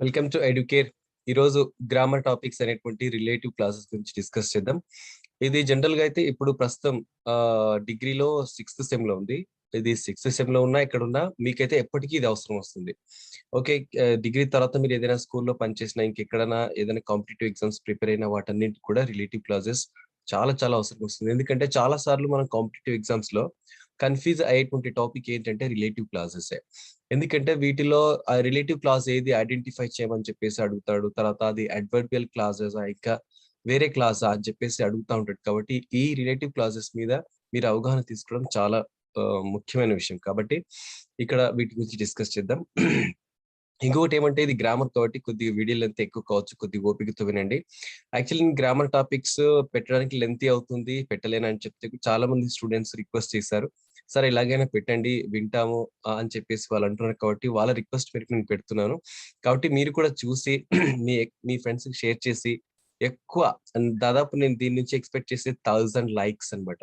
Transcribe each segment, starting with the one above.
Welcome to educare. ఈరోజు grammar topics అనేటువంటి relative classes గురించి డిస్కస్ చేద్దాం. ఇది జనరల్ గా అయితే ఇప్పుడు ప్రస్తుతం డిగ్రీలో 6th సెమ్ లో ఉంది. ఇది 6th సెమ్ లో ఉన్నా ఇక్కడ ఉన్నా మీకైతే ఎప్పటికీ ఇది అవసరం వస్తుంది. ఓకే, డిగ్రీ తర్వాత మీరు ఏదైనా స్కూల్లో పనిచేసినా ఇంకెక్కడైనా ఏదైనా కాంపిటేటివ్ ఎగ్జామ్స్ ప్రిపేర్ అయిన వాటన్నింటి కూడా రిలేటివ్ క్లాసెస్ చాలా చాలా అవసరం వస్తుంది. ఎందుకంటే చాలా సార్లు మనం కాంపిటేటివ్ ఎగ్జామ్స్ లో కన్ఫ్యూజ్ అయ్యేటువంటి టాపిక్ ఏంటంటే రిలేటివ్ క్లాసెస్. ఎందుకంటే వీటిలో ఆ రిలేటివ్ క్లాస్ ఏది ఐడెంటిఫై చేయమని చెప్పేసి అడుగుతాడు. తర్వాత అది అడ్వర్బియల్ క్లాసెస్ ఇంకా వేరే క్లాసా అని చెప్పేసి అడుగుతా ఉంటాడు. కాబట్టి ఈ రిలేటివ్ క్లాసెస్ మీద మీరు అవగాహన తీసుకోవడం చాలా ముఖ్యమైన విషయం. కాబట్టి ఇక్కడ వీటి గురించి డిస్కస్ చేద్దాం. ఇంకొకటి ఏమంటే ఇది గ్రామర్ కాబట్టి కొద్దిగా వీడియో లెంత్ ఎక్కువ కావచ్చు, కొద్దిగా ఓపికతో వినండి. యాక్చువల్లీ గ్రామర్ టాపిక్స్ పెట్టడానికి లెంతీ అవుతుంది, పెట్టలేనని చెప్తే చాలా మంది స్టూడెంట్స్ రిక్వెస్ట్ చేశారు. సరే ఇలాగైనా పెట్టండి వింటాము అని చెప్పేసి వాళ్ళు అంటున్నారు. కాబట్టి వాళ్ళ రిక్వెస్ట్ మేరకు నేను పెడుతున్నాను. కాబట్టి మీరు కూడా చూసి మీ మీ ఫ్రెండ్స్ కి షేర్ చేసి ఎక్కువ దాదాపు నేను దీని నుంచి ఎక్స్పెక్ట్ చేసే 1000 లైక్స్ అన్నమాట.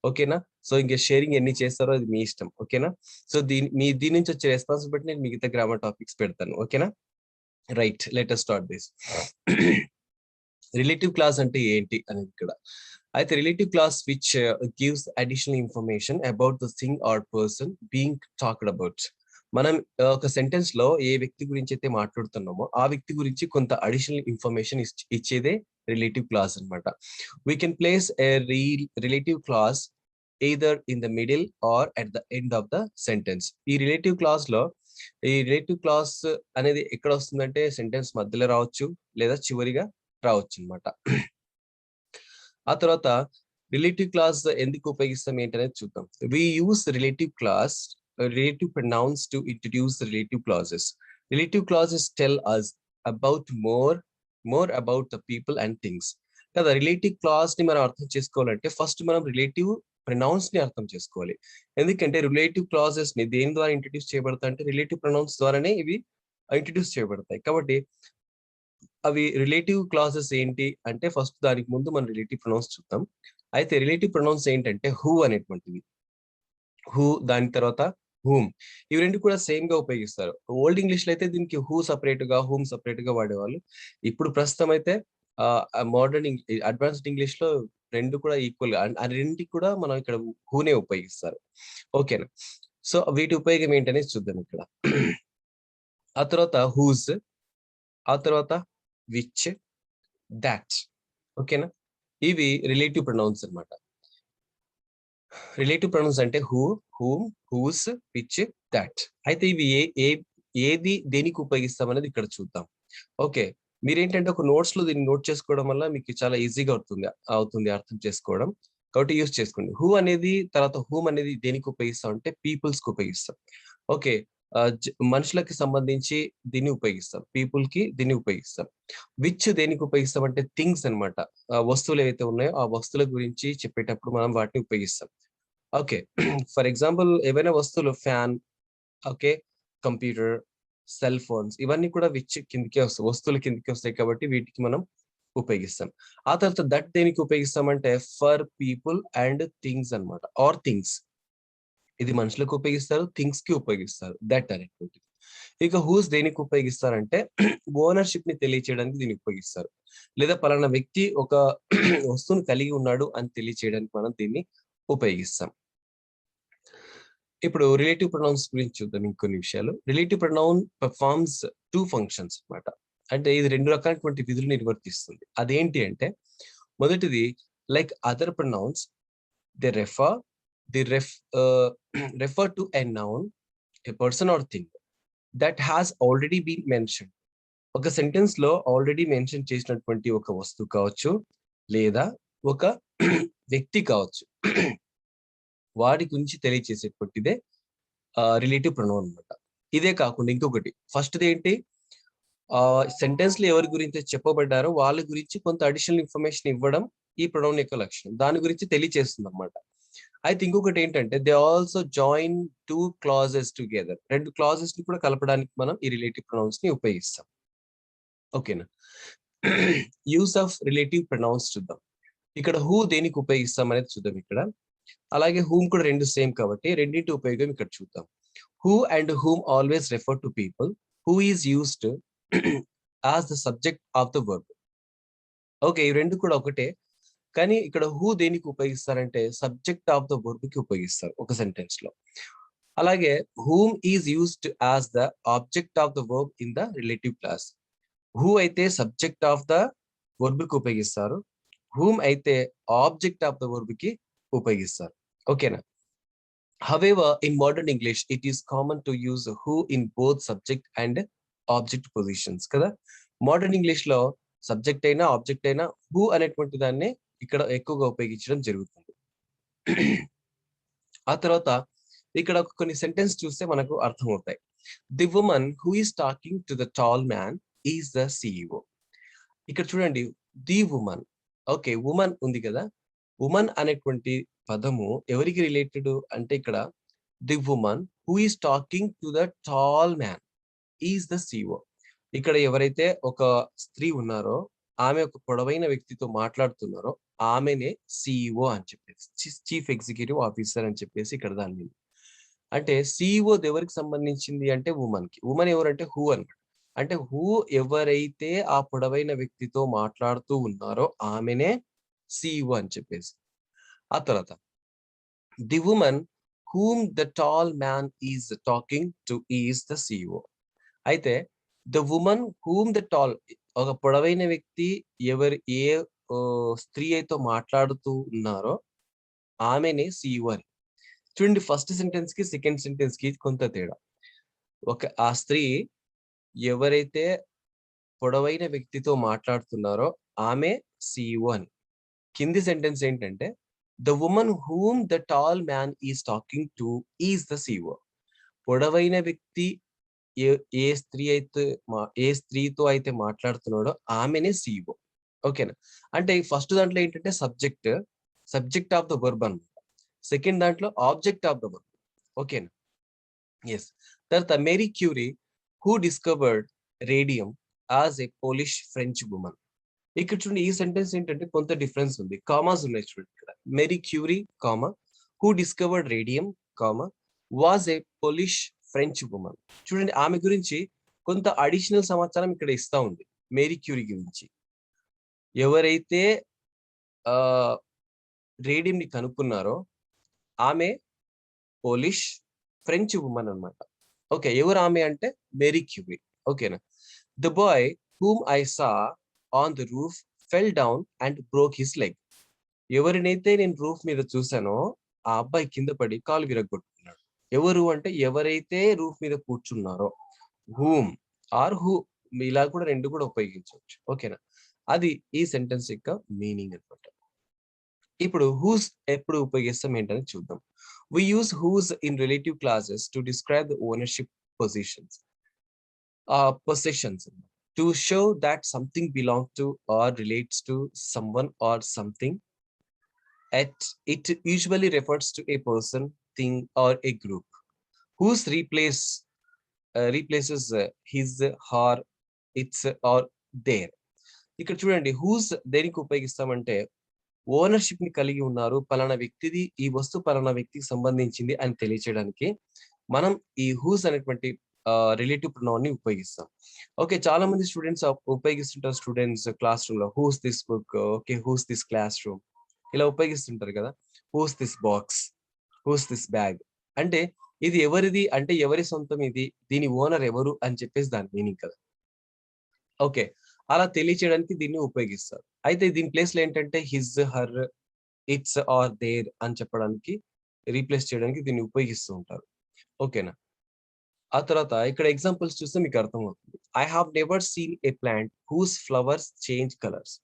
ఓకేనా? సో ఇంకా షేరింగ్ ఎన్ని చేస్తారో అది మీ ఇష్టం. ఓకేనా? సో దీని నుంచి వచ్చే రెస్పాన్స్ బట్టి నేను మిగతా గ్రామర్ టాపిక్స్ పెడతాను. ఓకేనా? Right, let us start this. Relative class అంటే ఏంటి అనేది ఇక్కడ అయితే relative class which gives additional information about the thing or person being talked about. మనం ఒక సెంటెన్స్ లో ఏ వ్యక్తి గురించి అయితే మాట్లాడుతున్నామో ఆ వ్యక్తి గురించి కొంత అడిషనల్ ఇన్ఫర్మేషన్ ఇచ్చేదే రిలేటివ్ క్లాస్ అన్నమాట. We can place a relative class either in the middle are at the end of the sentence. ఈ రిలేటివ్ క్లాస్ అనేది ఎక్కడ వస్తుందంటే సెంటెన్స్ మధ్యలో రావచ్చు లేదా చివరిగా రావచ్చు అన్నమాట. ఆ తర్వాత రిలేటివ్ క్లాస్ ఎందుకు ఉపయోగిస్తాం ఏంటనేది చూద్దాం. We use relative pronouns to introduce relative clauses. Relative clauses tell us about more about the people and things. కదా, రిలేటివ్ క్లాస్ ని మనం అర్థం చేసుకోవాలంటే ఫస్ట్ మనం రిలేటివ్ ప్రొనౌన్స్ ని అర్థం చేసుకోవాలి. ఎందుకంటే రిలేటివ్ క్లాసెస్ ని దేని ద్వారా ఇంట్రడ్యూస్ చేయబడతాయి అంటే రిలేటివ్ ప్రొనౌన్స్ ద్వారానే ఇవి ఇంట్రడ్యూస్ చేయబడతాయి. కాబట్టి అవి రిలేటివ్ క్లాసెస్ ఏంటి అంటే ఫస్ట్ దానికి ముందు మనం రిలేటివ్ ప్రొనౌన్స్ చూద్దాం. అయితే రిలేటివ్ ప్రొనౌన్స్ ఏంటంటే హూ అనేటువంటివి. హూ, దాని తర్వాత హూమ్, ఇవి రెండు కూడా సేమ్ గా ఉపయోగిస్తారు. ఓల్డ్ ఇంగ్లీష్ లో అయితే దీనికి హూ సపరేట్ గా హూమ్ సపరేట్ గా వాడేవాళ్ళు. ఇప్పుడు ప్రస్తుతం అయితే మోడర్న్ అడ్వాన్స్డ్ ఇంగ్లీష్ లో రెండు కూడా ఈక్వల్ గా ఆ రెండింటికి కూడా మనం ఇక్కడ హూనే ఉపయోగిస్తారు. ఓకేనా? సో వీటి ఉపయోగం ఏంటనేది చూద్దాం ఇక్కడ. ఆ తర్వాత హూస్, ఆ తర్వాత విచ్, దాట్. ఓకేనా? ఇవి రిలేటివ్ ప్రొనౌన్స్ అన్నమాట. రిలేటివ్ ప్రొనౌన్స్ అంటే who, whom, whose, which, that. అయితే ఇవి ఏది దేనికి ఉపయోగిస్తాం అనేది ఇక్కడ చూద్దాం. ఓకే, మీరేంటంటే ఒక నోట్స్ లో దీన్ని నోట్ చేసుకోవడం వల్ల మీకు చాలా ఈజీగా అవుతుంది అర్థం చేసుకోవడం. కాబట్టి యూస్ చేసుకోండి. హూ అనేది తర్వాత హూమ్ అనేది దేనికి ఉపయోగిస్తాం అంటే పీపుల్స్ కి ఉపయోగిస్తాం. ఓకే, మనుషులకి సంబంధించి దీన్ని ఉపయోగిస్తాం, పీపుల్ కి దీన్ని ఉపయోగిస్తాం. విచ్ దేనికి ఉపయోగిస్తాం అంటే థింగ్స్ అన్నమాట. వస్తువులు ఏవైతే ఉన్నాయో ఆ వస్తువుల గురించి చెప్పేటప్పుడు మనం వాటిని ఉపయోగిస్తాం. ఓకే, ఫర్ ఎగ్జాంపుల్ ఏవైనా వస్తువులు fan, okay, computer, cell phones ఇవన్నీ కూడా విచ్ కిందకే వస్తాయి, వస్తువుల కిందకి వస్తాయి. కాబట్టి వీటికి మనం ఉపయోగిస్తాం. ఆ తర్వాత దట్ దేనికి ఉపయోగిస్తామంటే ఫర్ పీపుల్ అండ్ థింగ్స్ అన్నమాట. ఆర్ థింగ్స్, ఇది మనుషులకు ఉపయోగిస్తారు, థింగ్స్ కి ఉపయోగిస్తారు దట్ అనేటువంటిది. ఇక హూస్ దేనికి ఉపయోగిస్తారంటే ఓనర్షిప్ ని తెలియచేయడానికి దీన్ని ఉపయోగిస్తారు. లేదా పలానా వ్యక్తి ఒక వస్తువును కలిగి ఉన్నాడు అని తెలియచేయడానికి మనం దీన్ని ఉపయోగిస్తాం. ఇప్పుడు రిలేటివ్ ప్రొనౌన్స్ గురించి చూద్దాం ఇంకొన్ని విషయాలు. రిలేటివ్ ప్రొనౌన్ పర్ఫార్మ్స్ 2 ఫంక్షన్స్ అన్నమాట. అంటే ఇది 2 రకాలైనటువంటి విధులు నిర్వర్తిస్తుంది. అదేంటి అంటే మొదటిది like other pronouns they refer the refer to a noun, a person or thing that has already been mention. ఒక సెంటెన్స్ లో ఆల్రెడీ మెన్షన్ చేసినటువంటి ఒక వస్తువు కావచ్చు లేదా ఒక వ్యక్తి కావచ్చు, వాడి గురించి తెలియచేసేటువంటిదే రిలేటివ్ ప్రొనౌన్ అన్నమాట. ఇదే కాకుండా ఇంకొకటి ఫస్ట్ ఏంటి, సెంటెన్స్ లో ఎవరి గురించి చెప్పబడ్డారో వాళ్ళ గురించి కొంత అడిషనల్ ఇన్ఫర్మేషన్ ఇవ్వడం ఈ ప్రొనౌన్ యొక్క లక్షణం. దాని గురించి తెలియచేస్తుంది అన్నమాట. అయితే ఇంకొకటి ఏంటంటే they also join 2 clauses together. 2 clauses ని కూడా కలపడానికి మనం ఈ రిలేటివ్ ప్రొనౌన్స్ ని ఉపయోగిస్తాం. ఓకేనా? యూస్ ఆఫ్ రిలేటివ్ ప్రొనౌన్స్ చూద్దాం. ఇక్కడ హూ దేనికి ఉపయోగిస్తాం అనేది చూద్దాం ఇక్కడ. అలాగే హూమ్ కూడా రెండు సేమ్ కాబట్టి రెండింటి ఉపయోగం ఇక్కడ చూద్దాం. Who and whom always refer to people. Who is used as the subject of the verb. Okay, ఈ రెండు కూడా ఒకటే. కానీ ఇక్కడ హూ దేనికి ఉపయోగిస్తారంటే సబ్జెక్ట్ ఆఫ్ ద వర్బ్ కి ఉపయోగిస్తారు ఒక సెంటెన్స్ లో. అలాగే whom is used as the object of the verb in the relative class. Who అయితే సబ్జెక్ట్ ఆఫ్ ద వర్బ్ కి ఉపయోగిస్తారు, హూమ్ అయితే ఆబ్జెక్ట్ ఆఫ్ ద వర్బ్ కి ఉపయోగిస్తారు. ఓకేనా? However, in modern English, it is common to use who in both subject and object positions. కదా, modern English లో subject అయినా ఆబ్జెక్ట్ అయినా హూ అనేటువంటి దాన్ని ఇక్కడ ఎక్కువగా ఉపయోగించడం జరుగుతుంది. ఆ తర్వాత ఇక్కడ కొన్ని సెంటెన్స్ చూస్తే మనకు అర్థమవుతాయి. The woman who is talking to the tall man is the CEO. ఇక్కడ చూడండి, ది వుమన్. ఓకే, ఉమన్ ఉంది కదా, ఉమన్ అనేటువంటి పదము ఎవరికి రిలేటెడ్ అంటే ఇక్కడ the woman who is talking to the tall man is the CEO. ఇక్కడ ఎవరైతే ఒక స్త్రీ ఉన్నారో, ఆమె ఒక పొడవైన వ్యక్తితో మాట్లాడుతున్నారో ఆమెనే సిఇఓ అని చెప్పేసి, చీఫ్ ఎగ్జిక్యూటివ్ ఆఫీసర్ అని చెప్పేసి ఇక్కడ దాని అంటే సిఇఓ ఎవరికి సంబంధించింది అంటే ఉమన్ కి. ఉమన్ ఎవరంటే హూ అన్నమాట. అంటే హూ ఎవరైతే ఆ పొడవైన వ్యక్తితో మాట్లాడుతూ ఉన్నారో ఆమెనే సిఇఓ అని చెప్పేసి. ఆ తర్వాత the woman whom the tall man is talking to is the CEO. అయితే the woman whom the tall, ఒక పొడవైన వ్యక్తి ఏ స్త్రీ అయితే మాట్లాడుతూ ఉన్నారో ఆమెనే సిఇఓ అని. చూడండి, ఫస్ట్ సెంటెన్స్ కి సెకండ్ సెంటెన్స్ కి కొంత తేడా. ఆ స్త్రీ ఎవరైతే పొడవైన వ్యక్తితో మాట్లాడుతున్నారో ఆమె సిఇఓ అని. కింది సెంటెన్స్ ఏంటంటే the woman whom the tall man is talking to is the CEO. పొడవైన వ్యక్తి ఏ స్త్రీతో అయితే మాట్లాడుతున్నాడో ఆమెనే సిఇఓ. ఓకేనా? అంటే ఫస్ట్ దాంట్లో ఏంటంటే సబ్జెక్ట్ ఆఫ్ ద వర్బ్ అన్నమాట. సెకండ్ దాంట్లో ఆబ్జెక్ట్ ఆఫ్ ద వర్బ్. ఓకేనా? ఎస్. తర్వాత Marie Curie who discovered radium as a Polish French woman. ఇక్కడ చూడండి, ఈ సెంటెన్స్ ఏంటంటే కొంత డిఫరెన్స్ ఉంది. కామాస్ ఉన్నాయి చూడండి ఇక్కడ. Marie Curie comma who discovered radium comma was a Polish French woman. చూడండి, ఆమె గురించి కొంత అడిషనల్ సమాచారం ఇక్కడ ఇస్తా ఉంది. మేరీ క్యూరీ గురించి ఎవరైతే రేడియం ని కనుక్కున్నారో ఆమె పోలిష్ ఫ్రెంచ్ వుమన్ అన్నమాట. ఓకే, ఎవరు ఆమె అంటే మేరీ క్యూరీ. ఓకేనా? The boy whom I saw on the roof fell down and broke his leg. ఎవరినైతే నేను రూఫ్ మీద చూసానో ఆ అబ్బాయి కింద పడి కాలు విరగొట్టుకున్నాడు. ఎవరు అంటే ఎవరైతే రూఫ్ మీద కూర్చున్నారో, హూమ్ ఆర్ హూ, ఇలా కూడా రెండు కూడా ఉపయోగించవచ్చు. ఓకేనా? అది ఈ సెంటెన్స్ యొక్క మీనింగ్ అన్నమాట. ఇప్పుడు హూస్ ఎప్పుడు ఉపయోగిస్తాం ఏంటని చూద్దాం. We use whose in relative classes to describe the ownership possessions to show that something belongs to or relates to someone or something. It usually refers to a person, thing, or a group. Whose replaces his, her, its, or their. ఇక్కడ చూడండి, who's దేనికి ఉపయోగిస్తామంటే ownership ని కలిగి ఉన్నారు, పలానా వ్యక్తిది ఈ వస్తువు పలానా వ్యక్తికి సంబంధించింది అని తెలియచేయడానికి మనం ఈ హూస్ అనేటువంటి రిలేటివ్ ప్రొనౌన్ ని ఉపయోగిస్తాం. ఓకే, చాలా మంది స్టూడెంట్స్ ఉపయోగిస్తుంటారు. స్టూడెంట్స్ క్లాస్ రూమ్ లో whose this book, okay whose this classroom, ఇలా ఉపయోగిస్తుంటారు కదా. Whose this box, whose this bag అంటే ఇది ఎవరిది అంటే ఎవరి సొంతం ఇది, దీని ఓనర్ ఎవరు అని చెప్పేసి దాని మీనింగ్ కదా. ఓకే, అలా తెలియచేయడానికి దీన్ని ఉపయోగిస్తారు. అయితే దీని ప్లేస్ లో ఏంటంటే his, her, its or their అని చెప్పడానికి, రీప్లేస్ చేయడానికి దీన్ని ఉపయోగిస్తూ ఉంటారు. ఓకేనా? ఆ తర్వాత ఇక్కడ ఎగ్జాంపుల్స్ చూస్తే మీకు అర్థమవుతుంది. I have never seen a plant whose flowers change colours.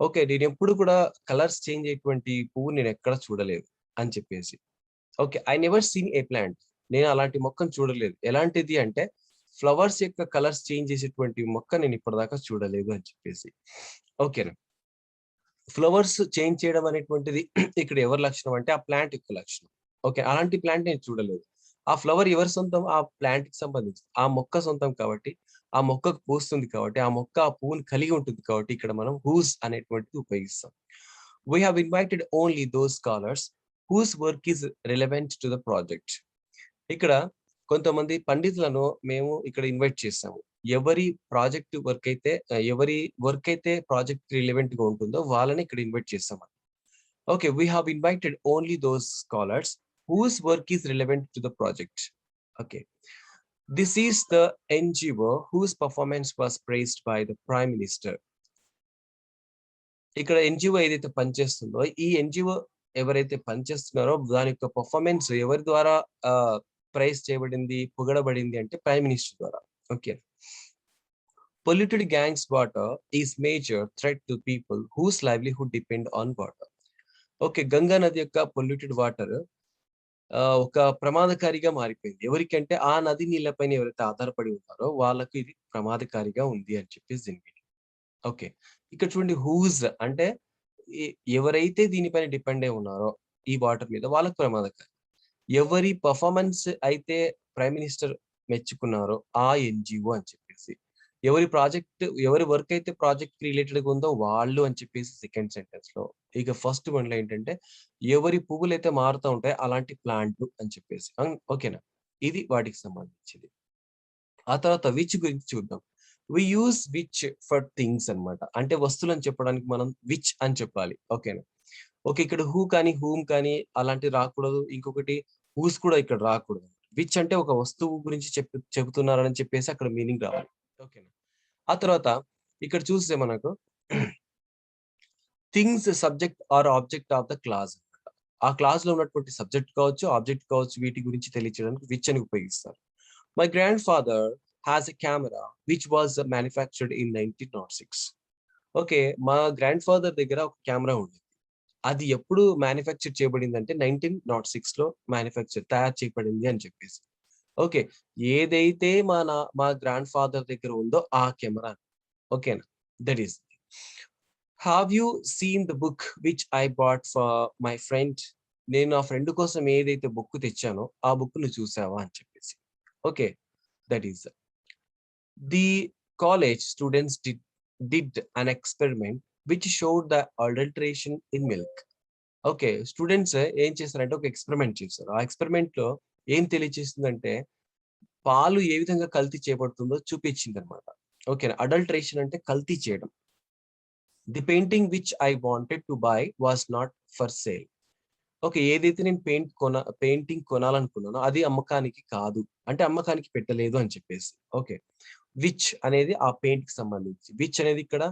Okay, నేను ఎప్పుడు కూడా కలర్స్ చేంజ్ అయ్యేటువంటి పువ్వు నేను ఎక్కడ చూడలేదు అని చెప్పేసి. Okay, I never seen a plant, నేను అలాంటి మొక్కను చూడలేదు. ఎలాంటిది అంటే ఫ్లవర్స్ యొక్క కలర్స్ చేంజ్ చేసేటువంటి మొక్క నేను ఇప్పటిదాకా చూడలేదు అని చెప్పేసి. ఓకేనా? ఫ్లవర్స్ చేంజ్ చేయడం అనేటువంటిది ఇక్కడ ఎవరి లక్షణం అంటే ఆ ప్లాంట్ యొక్క లక్షణం. ఓకే, అలాంటి ప్లాంట్ నేను చూడలేదు. ఆ ఫ్లవర్ ఎవరి సొంతం? ఆ ప్లాంట్ కి సంబంధించి, ఆ మొక్క సొంతం కాబట్టి, ఆ మొక్కకు పూస్తుంది కాబట్టి, ఆ మొక్క ఆ పువ్వుని కలిగి ఉంటుంది కాబట్టి ఇక్కడ మనం హూస్ అనేటువంటిది ఉపయోగిస్తాం. We have invited only those scholars whose work is relevant to the project. ఇక్కడ కొంతమంది పండితులను మేము ఇక్కడ ఇన్వైట్ చేస్తాము. ఎవరి వర్క్ అయితే ప్రాజెక్ట్ రిలవెంట్ గా ఉంటుందో వాళ్ళని ఇక్కడ ఇన్వైట్ చేస్తాం. Okay, we have invited only those scholars whose work is relevant to the project. Okay, this is the NGO whose performance was praised by the prime minister. ఇక్కడ NGO ఏదైతే పనిచేస్తుందో ఈ NGO ఎవరైతే పనిచేస్తున్నారో దాని యొక్క పర్ఫార్మెన్స్ ఎవరి ద్వారా ప్రైజ్ చేయబడింది, పొగడబడింది అంటే ప్రైమ్ మినిస్టర్ ద్వారా. Okay, polluted Ganges water is major threat to people whose livelihood depend on water. Okay, Ganga నది యొక్క పొల్యూటెడ్ వాటర్ ఒక ప్రమాదకారిగా మారిపోయింది. ఎవరికంటే ఆ నది నీళ్ళపైన ఎవరైతే ఆధారపడి ఉన్నారో వాళ్ళకు ఇది ప్రమాదకారిగా ఉంది అని చెప్పేసి దీని. ఓకే, ఇక్కడ చూడండి హూజ్ అంటే ఎవరైతే దీనిపైన డిపెండ్ అయి ఉన్నారో ఈ వాటర్ మీద వాళ్ళకు ప్రమాదకారి. ఎవరి పర్ఫార్మెన్స్ అయితే ప్రైమ్ మినిస్టర్ మెచ్చుకున్నారో ఆ ఎన్జిఓ అని చెప్పేసి. ఎవరి వర్క్ అయితే ప్రాజెక్ట్ రిలేటెడ్ గా ఉందో వాళ్ళు అని చెప్పేసి సెకండ్ సెంటెన్స్ లో. ఇక ఫస్ట్ వన్ లో ఏంటంటే ఎవరి పువ్వులు అయితే మారుతూ ఉంటాయి అలాంటి ప్లాంట్ అని చెప్పేసి. ఓకేనా, ఇది వాటికి సంబంధించింది. ఆ తర్వాత విచ్ గురించి చూద్దాం. We use which for things అన్నమాట. అంటే వస్తువులను చెప్పడానికి మనం విచ్ అని చెప్పాలి. ఓకేనా. ఓకే, ఇక్కడ హూ కానీ హూమ్ కానీ అలాంటివి రాకూడదు. ఇంకొకటి హూస్ కూడా ఇక్కడ రాకూడదు. విచ్ అంటే ఒక వస్తువు గురించి చెబుతున్నారని చెప్పేసి అక్కడ మీనింగ్ రావాలి. ఓకేనా. ఆ తర్వాత ఇక్కడ చూస్తే మనకు things subject or object of the clause అన్నమాట. ఆ క్లాస్ లో ఉన్నటువంటి సబ్జెక్ట్ కావచ్చు, ఆబ్జెక్ట్ కావచ్చు, వీటి గురించి తెలియచేయడానికి విచ్ అని ఉపయోగిస్తారు. My grand father has a camera which was manufactured in 1906. Okay, మా గ్రాండ్ ఫాదర్ దగ్గర ఒక కెమెరా ఉంది. అది ఎప్పుడు మ్యానుఫ్యాక్చర్ చేయబడింది అంటే 1906 లో తయారు చేయబడింది అని చెప్పేసి. ఓకే, ఏదైతే మా గ్రాండ్ ఫాదర్ దగ్గర ఉందో ఆ కెమెరా. ఓకేనా, that is. Have you seen the book which I bought for my friend. నేను నా ఫ్రెండ్ కోసం ఏదైతే బుక్ తెచ్చానో ఆ బుక్ ను చూసావా అని చెప్పేసి. Okay, that is. The college students did an experiment which showed the adulteration in milk. Okay, students ఏం చేస్తారంటే ఒక ఎక్స్పెరిమెంట్ చేస్తారు. ఆ ఎక్స్పెరిమెంట్ లో ఏం తెలియచేస్తుందంటే పాలు ఏ విధంగా కల్తీ చేయబడుతుందో చూపించింది అనమాట. ఓకే, అడల్టరేషన్ అంటే కల్తీ చేయడం. The painting which I wanted to buy was not for sale. Okay, ఏదైతే నేను పెయింటింగ్ కొనాలనుకున్నానో అది అమ్మకానికి కాదు, అంటే అమ్మకానికి పెట్టలేదు అని చెప్పేసి. ఓకే, విచ్ అనేది ఆ పెయింట్ కి సంబంధించి. విచ్ అనేది ఇక్కడ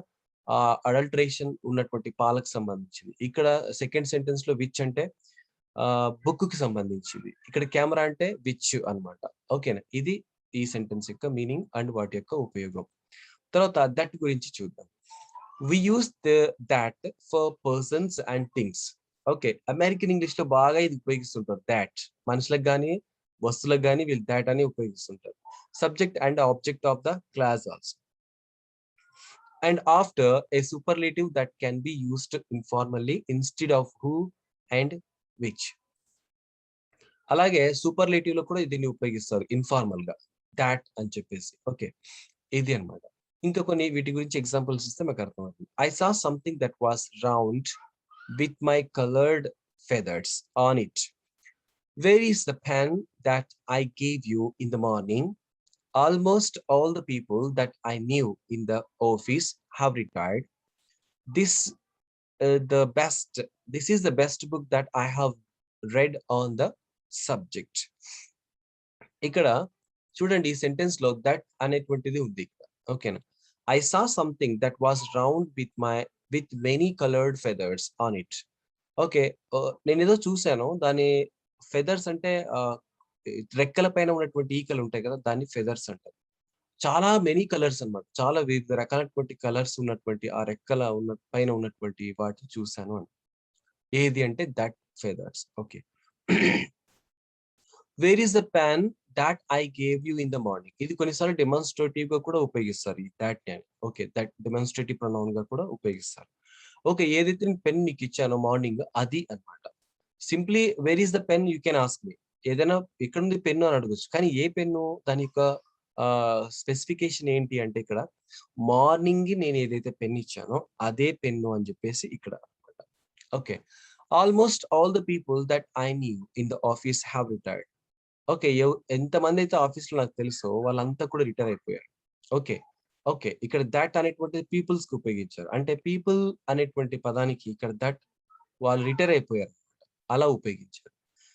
ఆ అడల్టరేషన్ ఉన్నటువంటి పాలకు సంబంధించింది. ఇక్కడ సెకండ్ సెంటెన్స్ లో విచ్ అంటే బుక్ కి సంబంధించింది. ఇక్కడ కెమెరా అంటే విచ్ అన్నమాట. ఓకేనా, ఇది ఈ సెంటెన్స్ యొక్క మీనింగ్ అండ్ వాటి యొక్క ఉపయోగం. తర్వాత దట్ గురించి చూద్దాం. We use that for persons and things. Okay, American English లో బాగా ఇది ఉపయోగిస్తుంటారు. దాట్ మనుషులకు కానీ వస్తువులకు కానీ వీళ్ళు దాట్ అని ఉపయోగిస్తుంటారు. Subject and object of the class also. And after a superlative that can be used informally instead of who and which. అలాగే సూపర్లేటివ్ లో కూడా దీన్ని ఉపయోగిస్తారు ఇన్ఫార్మల్ గా, దాట్ అని చెప్పేసి. ఓకే, ఇది అన్నమాట. ఇంకా కొన్ని వీటి గురించి ఎగ్జాంపుల్స్ ఇస్తే మాకు అర్థమవుతుంది. I saw something that was round with my coloured feathers on it. Where is the pen that I gave you in the morning? Almost all the people that I knew in the office have retired. This this is the best book that I have read on the subject. ఇక్కడ చూడండి ఈ sentence లో that అనేటువంటిది ఉంది. ఓకేనా, I saw something that was round with many coloured feathers on it. Okay, నేను ఏదో చూసాను, దాని ఫెదర్స్ అంటే రెక్కల పైన ఉన్నటువంటి ఈకలు ఉంటాయి కదా, దాన్ని ఫెదర్స్ అంటారు. చాలా మెనీ కలర్స్ అన్నమాట, చాలా వివిధ రకాలైనటువంటి కలర్స్ ఉన్నటువంటి ఆ రెక్కల పైన ఉన్నటువంటి వాటిని చూశాను అని. ఏది అంటే that feathers. Okay, where is the pen that I gave you in the morning. ఇది కొన్నిసార్లు డెమాన్స్ట్రేటివ్ గా కూడా ఉపయోగిస్తారు ఈ దాట్ అని. ఓకే, దట్ డెమాన్స్ట్రేటివ్ ప్రొనౌన్ గా కూడా ఉపయోగిస్తారు. ఓకే, ఏదైతే నేను పెన్ నీకు ఇచ్చానో మార్నింగ్ అది అన్నమాట. Simply where is the pen you can ask me. ఏదైనా ఇక్కడ ఉంది పెన్ను అని అడగచ్చు, కానీ ఏ పెన్ను, దాని యొక్క స్పెసిఫికేషన్ ఏంటి అంటే ఇక్కడ మార్నింగ్ నేను ఏదైతే పెన్ ఇచ్చానో అదే పెన్ను అని చెప్పేసి ఇక్కడ అన్నమాట. Okay, almost all the people that I knew in the office have retired. Okay, ఎంతమంది అయితే ఆఫీస్ లో నాకు తెలుసో వాళ్ళంతా కూడా రిటైర్ అయిపోయారు. ఓకే. ఓకే. ఇక్కడ దట్ అనేటువంటిది పీపుల్స్‌కి ఉపయోగించారు. అంటే పీపుల్ అనేటువంటి పదానికి ఇక్కడ దట్ వాళ్ళు రిటైర్ అయిపోయారు. అలా ఉపయోగించారు.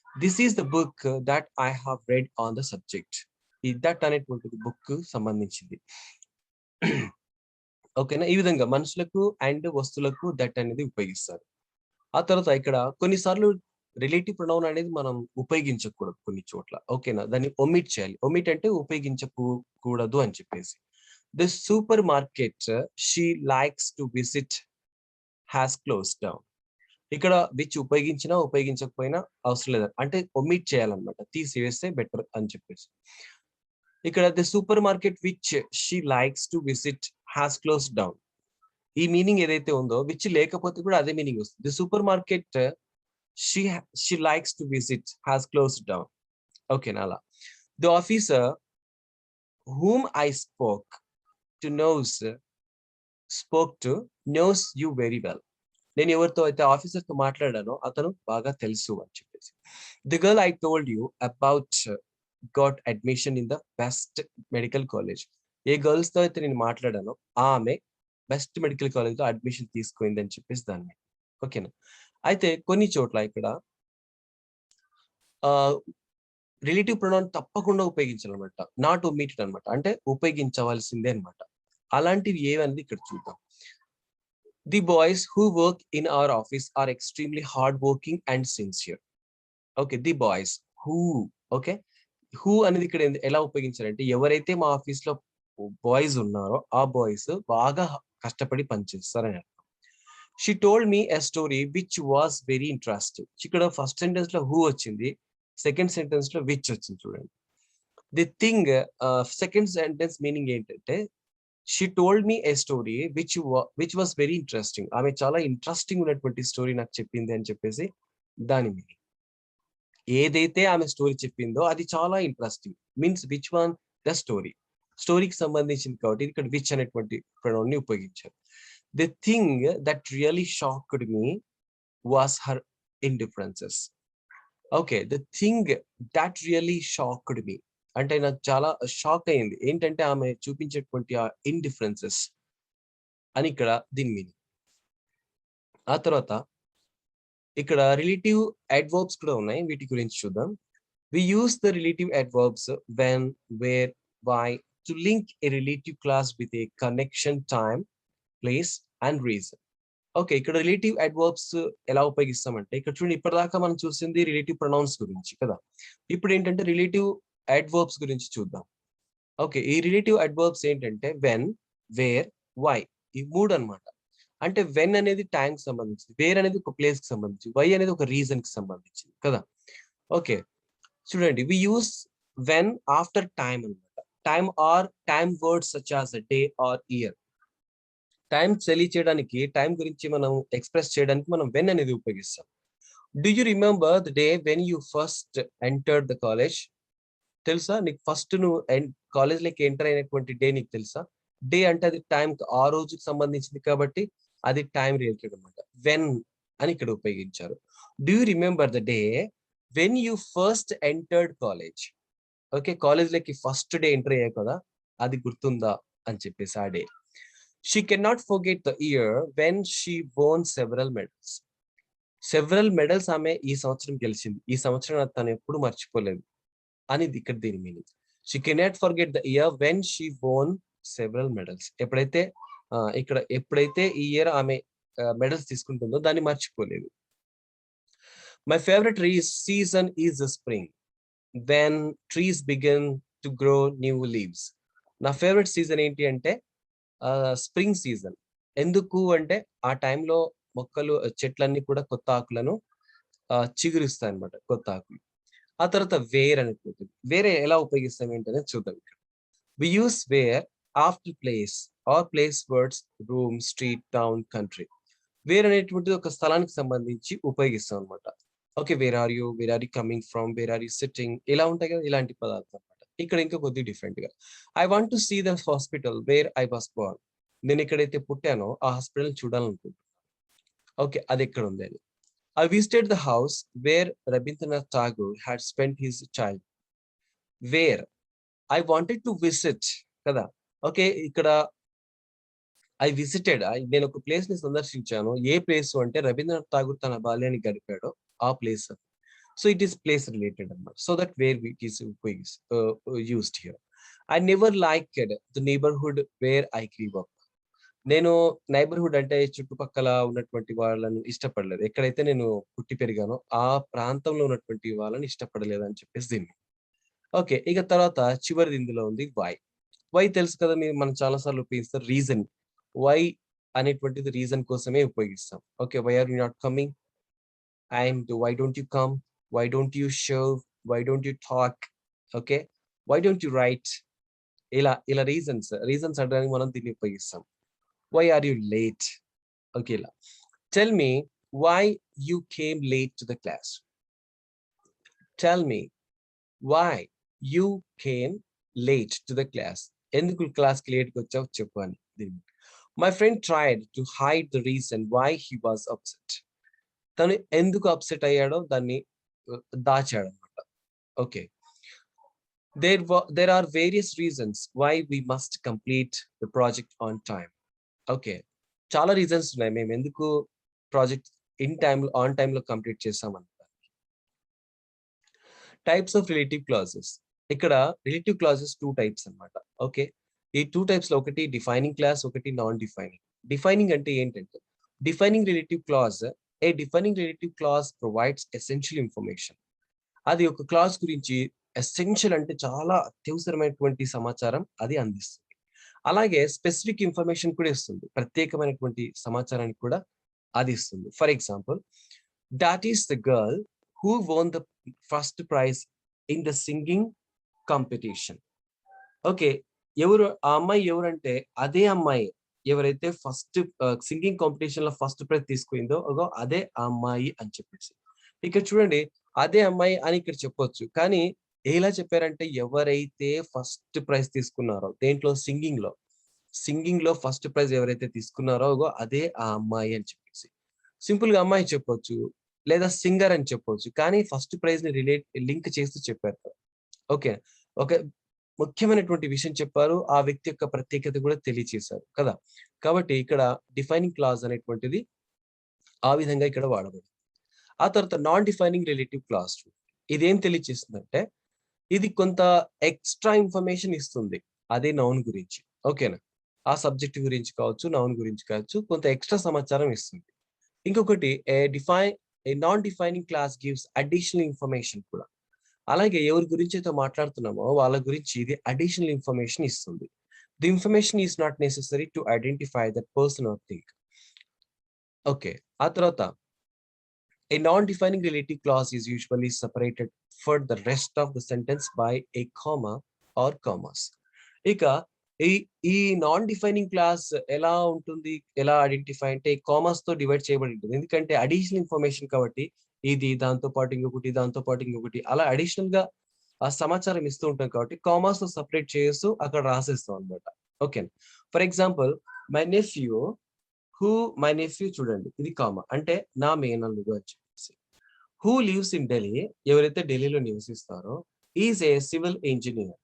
This is the book that I have read on the subject. ఈ దట్ అనేటువంటిది బుక్ సంబంధించింది. ఓకేనా? ఈ విధంగా మనుషులకు అండ్ వస్తువులకు దట్ అనేది ఉపయోగిస్తారు. ఆ తర్వాత ఇక్కడ కొన్నిసార్లు రిలేటివ్ ప్రొనౌన్ అనేది మనం ఉపయోగించకూడదు కొన్ని చోట్ల. ఓకేనా? దాన్ని ఒమిట్ చేయాలి. ఒమిట్ అంటే కూడదు అని చెప్పేసి. The super market she likes to visit has closed down. ఇక్కడ విచ్ ఉపయోగించినా, ఉపయోగించకపోయినా అవసరం లేదు. అంటే ఒమిట్ చేయాలన్నమాట. తీసివేస్తే బెటర్ అని చెప్పేసి. ఇక్కడ the super market which she likes to visit has closed down. ఈ మీనింగ్ ఏదైతే ఉందో విచ్ లేకపోతే కూడా అదే మీనింగ్ వస్తుంది. The super market she likes to visit has closed down. ఓకేనా అలా. The officer whom I spoke to knows you very well. నేను ఎవరితో అయితే ఆఫీసర్‌తో మాట్లాడానో అతను బాగా తెలుసు అని చెప్పేసి. The girl I told you about got admission in the best medical college. ఏ గర్ల్స్‌తో అయితే నేను మాట్లాడానో ఆమె బెస్ట్ మెడికల్ కాలేజ్‌లో అడ్మిషన్ తీసుకుంది అని చెప్పేసి దాన్ని. ఓకేనా? అయితే కొన్ని చోట్ల ఇక్కడ ఆహ్, రిలేటివ్ ప్రొనౌన్ తప్పకుండా ఉపయోగించాలన్నమాట. నాట్ ఒమిటెడ్ అన్నమాట. అంటే ఉపయోగించవలసిందే అన్నమాట. అలాంటివి ఏవనేది ఇక్కడ చూద్దాం. The boys who work in our office are extremely hard working and sincere. Okay. The boys who okay. Who అనేది ఇక్కడ ఎలా ఉపయోగించారంటే ఎవరైతే మా ఆఫీస్‌లో బాయ్స్ ఉన్నారో ఆ బాయ్స్ బాగా కష్టపడి పనిచేస్తారని అర్థం. She told me a story which was very interesting. ఇక్కడ ఫస్ట్ సెంటెన్స్‌లో హూ వచ్చింది. సెకండ్ సెంటెన్స్‌లో విచ్ వచ్చింది చూడండి. The thing second sentence meaning ఏంటంటే she told me a story which was very interesting. ఆమె చాలా ఇంట్రెస్టింగ్ ఉన్నటువంటి స్టోరీ నాకు చెప్పింది అని చెప్పేసి దాని మీనింగ్. ఏదైతే ఆమె స్టోరీ చెప్పిందో అది చాలా interesting. Means which one the story. స్టోరీకి సంబంధించింది కాబట్టి ఇక్కడ విచ్ అనేటువంటి ప్రొనౌన్ ని ఉపయోగించారు. The thing that really shocked me was her indifferences. Okay. The thing that really shocked me అంటే నాకు చాలా షాక్ అయింది. ఏంటంటే ఆమె చూపించేటువంటి ఆ ఇండిఫరెన్సెస్ అని ఇక్కడ దీని మీనింగ్. ఆ తర్వాత ఇక్కడ రిలేటివ్ అడ్వర్బ్స్ కూడా ఉన్నాయి. వీటి గురించి చూద్దాం. We use the relative adverbs when, where, why to link a relative class with a connection, time, place and reason. Okay. ఇక్కడ రిలేటివ్ అడ్వర్బ్స్ ఎలా ఉపయోగిస్తామంటే ఇక్కడ చూడండి ఇప్పటిదాకా మనం చూసింది రిలేటివ్ ప్రొనౌన్స్ గురించి కదా! ఇప్పుడేంటంటే రిలేటివ్ అడ్వర్బ్స్ గురించి చూద్దాం. ఓకే. ఈ రిలేటివ్ అడ్వర్బ్స్ ఏంటంటే వెన్, వేర్, వై ఈ 3 అన్నమాట. అంటే వెన్ అనేది టైమ్‌కి సంబంధించింది. వేర్ అనేది ఒక ప్లేస్‌కి సంబంధించింది. వై అనేది ఒక రీజన్‌కి సంబంధించింది కదా! ఓకే. చూడండి we use when after time అన్నమాట. Time words such as day or year. Time తెలియచేయడానికి టైమ్ గురించి మనం ఎక్స్‌ప్రెస్ చేయడానికి మనం వెన్ అనేది ఉపయోగిస్తాం. Do you remember the day when you first entered the college? తెలుసా? నీకు ఫస్ట్ నువ్వు కాలేజ్‌లోకి ఎంటర్ అయినటువంటి డే నీకు తెలుసా? డే అంటే అది టైమ్‌కి ఆ రోజుకి సంబంధించింది కాబట్టి అది టైమ్ రిలేటెడ్ అన్నమాట. వెన్ అని ఇక్కడ ఉపయోగించారు. Do you remember the day when you first entered college? Okay. కాలేజ్‌లోకి ఫస్ట్ డే ఎంటర్ అయ్యావు కదా! అది గుర్తుందా? అని చెప్పేసి ఆ day. She cannot forget the year when she won several medals. Several medals ఆమె ఈ సంవత్సరం గెలిచింది. ఈ సంవత్సరం తను ఎప్పుడు మర్చిపోలేదు. అనేది ఇక్కడ దీని meaning. She cannot forget the year when she won several medals. ఇక్కడ ఎప్పుడైతే ఈ ఇయర్ ఆమె మెడల్స్ తీసుకుంటుందో దాన్ని మర్చిపోలేదు. My favourite season is the spring. When trees begin to grow new leaves. నా ఫేవరెట్ సీజన్ ఏంటి అంటే స్ప్రింగ్ సీజన్. ఎందుకు అంటే ఆ టైంలో మొక్కలు చెట్లన్నీ కూడా కొత్త ఆకులను చిగురిస్తాయన్నమాట కొత్త ఆకులు. ఆ తర్వాత వేర్ అనేటువంటిది. వేరే ఎలా ఉపయోగిస్తాం ఏంటనేది చూద్దాం ఇక్కడ. We use where after place or place words room, street, town, country. Where అనేటువంటిది ఒక స్థలానికి సంబంధించి ఉపయోగిస్తాం అన్నమాట. Okay. Where are you coming from? Where are you sitting? ఇలా ఉంటాయి కదా! ఇలాంటి పదాలు అన్నమాట. ఇక్కడ ఇంకా కొద్దిగా డిఫరెంట్‌గా. I want to see the hospital where I was born. నేను ఎక్కడైతే పుట్టానో ఆ హాస్పిటల్ చూడాలనుకుంటున్నాను. ఓకే. అది ఎక్కడ ఉంది అని. I visited the house where Rabindranath Tagore had spent his child. Where I wanted to visit కదా! ఓకే. ఇక్కడ ఐ విజిటెడ్ నేను ఒక ప్లేస్‌ని సందర్శించాను. ఏ ప్లేసు అంటే రవీంద్రనాథ్ ఠాగూర్ తన బాల్యాన్ని గడిపాడో ఆ place. So it is place related అన్నమాట. So that where it is used here. I never liked the neighbourhood where I grew up. నేను నైబర్‌హుడ్ అంటే చుట్టుపక్కల ఉన్నటువంటి వాళ్ళని ఇష్టపడలేదు. ఎక్కడైతే నేను పుట్టి పెరిగానో ఆ ప్రాంతంలో ఉన్నటువంటి వాళ్ళని ఇష్టపడలేదని చెప్పేసి దీన్ని. ఓకే. ఇక తర్వాత చివరిది ఇందులో ఉంది వై. వై తెలుసు కదా! మనం చాలా సార్లు ఉపయోగిస్తారు. రీజన్. వై అనేటువంటిది రీజన్ కోసమే ఉపయోగిస్తాం. Okay. Why are you not coming? And why don't you come? Why don't you show? Why don't you talk? Okay. Why don't you write? ఇలా రీజన్స్ అడగడానికి మనం దీన్ని ఉపయోగిస్తాం. Why are you late? Okay. ఇలా. Tell me why you came late to the class. Tell me why you came late to the class. ఎందుకు క్లాస్‌కి లేట్‌గా వచ్చావు చెప్పు అని దీన్ని. My friend tried to hide the reason why he was upset. తను ఎందుకు అప్సెట్ అయ్యాడో దాన్ని దాచాడన్నమాట. Okay. There are various reasons why we must complete the project on time. Okay. చాలా రీజన్స్ ఉన్నాయి. మేము ఎందుకు ప్రాజెక్ట్ ఆన్ టైమ్‌లో కంప్లీట్ చేసామని. Types of relative clauses. ఇక్కడ రిలేటివ్ క్లాజెస్ 2 టైప్స్ అన్నమాట. ఓకే. ఈ 2 టైప్స్‌లో ఒకటి డిఫైనింగ్ క్లాస్, ఒకటి నాన్ డిఫైనింగ్. డిఫైనింగ్ అంటే ఏంటంటే defining relative clause defining relative clause provides essential information. అది ఒక క్లాస్ గురించి ఎసెన్షియల్ అంటే చాలా అత్యవసరమైనటువంటి సమాచారం అది అందిస్తుంది. అలాగే స్పెసిఫిక్ ఇన్ఫర్మేషన్ కూడా ఇస్తుంది. ప్రత్యేకమైనటువంటి సమాచారాన్ని కూడా అది ఇస్తుంది. For example, thought is the girl who వోన్ the first prize in the singing competition. Okay. ఆ అమ్మాయి ఎవరంటే అదే అమ్మాయి ఎవరైతే ఫస్ట్ సింగింగ్ కాంపిటీషన్‌లో ఫస్ట్ ప్రైజ్ తీసుకుందో అదే ఆ అమ్మాయి అని చెప్పేసి. ఇక్కడ చూడండి అదే అమ్మాయి అని ఇక్కడ చెప్పొచ్చు. కానీ ఎలా చెప్పారంటే ఎవరైతే ఫస్ట్ ప్రైజ్ తీసుకున్నారో దేంట్లో సింగింగ్‌లో ఫస్ట్ ప్రైజ్ ఎవరైతే తీసుకున్నారో అదే ఆ అమ్మాయి అని చెప్పేసి. సింపుల్‌గా అమ్మాయి చెప్పొచ్చు. లేదా సింగర్ అని చెప్పొచ్చు. కానీ ఫస్ట్ ప్రైజ్‌ని లింక్ చేస్తూ చెప్పారు. ఓకే. ఒక ముఖ్యమైనటువంటి విషయం చెప్పారు. ఆ వ్యక్తి యొక్క ప్రత్యేకత కూడా తెలియచేశారు కదా! కాబట్టి ఇక్కడ డిఫైనింగ్ క్లాజ్ అనేటువంటిది ఆ విధంగా ఇక్కడ వాడబడింది. ఆ తర్వాత నాన్ డిఫైనింగ్ రిలేటివ్ క్లాజ్. ఇదేం తెలియచేస్తుందంటే ఇది కొంత ఎక్స్‌ట్రా ఇన్ఫర్మేషన్ ఇస్తుంది. అదే నౌన్ గురించి. ఓకేనా? ఆ సబ్జెక్ట్ గురించి కావచ్చు, నౌన్ గురించి కావచ్చు, కొంత ఎక్స్‌ట్రా సమాచారం ఇస్తుంది. ఇంకొకటి non defining class gives additional information కూడా. అలాగే ఎవరి గురించైతే మాట్లాడుతున్నామో వాళ్ళ గురించి ఇది అడిషనల్ ఇన్ఫర్మేషన్ ఇస్తుంది. The information is not necessary to identify that person or thing. Okay. ఆ తర్వాత a non-defining relative clause is usually separated for the rest of the sentence by a comma or commas. ఇక ఈ ఈ non defining class ఎలా ఉంటుంది? ఎలా identify అంటే commerce తో డివైడ్ చేయబడి ఉంటుంది. ఎందుకంటే అడిషనల్ ఇన్ఫర్మేషన్ కాబట్టి ఇది దాంతో పాటు ఇంకొకటి, దాంతో పాటు ఇంకొకటి అలా అడిషనల్ గా ఆ సమాచారం ఇస్తూ ఉంటాం కాబట్టి కామర్స్ తో సెపరేట్ చేస్తూ అక్కడ రాసేస్తాం అన్నమాట. Okay. For example my nephew చూడండి ఇది కామా అంటే నా మేనల్లుడు అని చెప్పేసి. హూ లివ్స్ ఇన్ ఢిల్లీ ఎవరైతే ఢిల్లీలో నివసిస్తారో ఈజ్ ఏ సివిల్ ఇంజినీర్.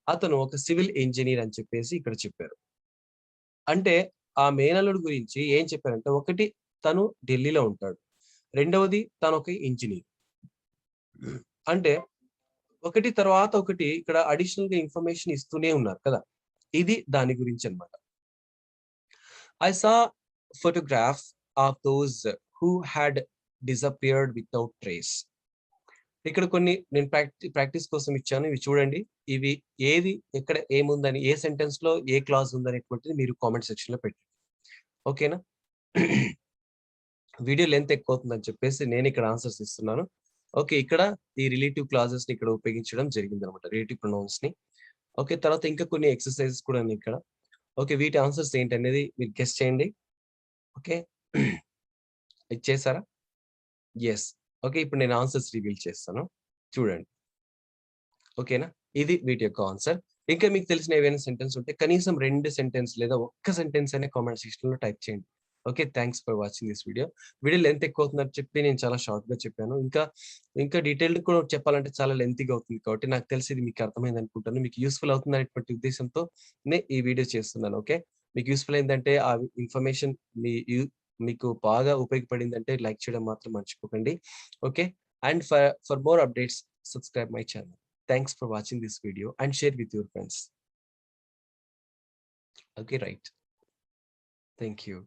అతను ఒక సివిల్ ఇంజినీర్ అని చెప్పేసి ఇక్కడ చెప్పారు. అంటే ఆ మేనల్లుడు గురించి ఏం చెప్పారంటే ఒకటి తను ఢిల్లీలో ఉంటాడు. రెండవది తను ఒక ఇంజినీర్. అంటే ఒకటి తర్వాత ఒకటి ఇక్కడ అడిషనల్ గా ఇన్ఫర్మేషన్ ఇస్తూనే ఉన్నారు కదా! ఇది దాని గురించి అన్నమాట. I saw photographs of those who had disappeared without trace. ఇక్కడ కొన్ని నేను ప్రాక్టీస్ కోసం ఇచ్చాను. ఇవి చూడండి. ఇవి ఏది ఎక్కడ ఏముందని ఏ సెంటెన్స్‌లో ఏ క్లాజ్ ఉందనేటువంటిది మీరు కామెంట్ సెక్షన్‌లో పెట్టండి. ఓకేనా? వీడియో లెంత్ ఎక్కువవుతుందని చెప్పేసి నేను ఇక్కడ ఆన్సర్స్ ఇస్తున్నాను. ఓకే. ఇక్కడ ఈ రిలేటివ్ క్లాజెస్‌ని ఇక్కడ ఉపయోగించడం జరిగిందనమాట. రిలేటివ్ ప్రొనౌన్స్‌ని. ఓకే. తర్వాత ఇంకా కొన్ని ఎక్సర్‌సైజెస్ కూడా ఉన్నాయి ఇక్కడ. ఓకే. వీటి ఆన్సర్స్ ఏంటనేది మీరు గెస్ చేయండి. ఓకే. ఇచ్చేసారా? యెస్. ఓకే. ఇప్పుడు నేను ఆన్సర్స్ రివీల్ చేస్తాను. చూడండి. ఓకేనా? ఇది వీటి యొక్క ఆన్సర్. ఇంకా మీకు తెలిసిన ఏవైనా సెంటెన్స్ ఉంటే కనీసం 2 సెంటెన్స్ లేదా ఒక్క సెంటెన్స్ అయినా కామెంట్ సెక్షన్‌లో టైప్ చేయండి. Okay. Thanks for watching this video. Video length ఎక్కువవుతుందని చెప్పి నేను చాలా షార్ట్‌గా చెప్పాను. ఇంకా డీటెయిల్డ్ కూడా చెప్పాలంటే చాలా లెంతీగా అవుతుంది కాబట్టి నాకు తెలిసి ఇది మీకు అర్థమైందనుకుంటాను. మీకు యూజ్‌ఫుల్ అవుతుందనేటువంటి ఉద్దేశంతోనే ఈ వీడియో చేస్తున్నాను. ఓకే. మీకు యూజ్‌ఫుల్ అయిందంటే ఆ ఇన్ఫర్మేషన్ మీ యు మీకు బాగా ఉపయోగపడిందంటే లైక్ చేయడం మాత్రం మర్చిపోకండి. Okay. And for more updates subscribe my channel. Thanks for watching this video and share with your friends. Okay. Right. Thank you.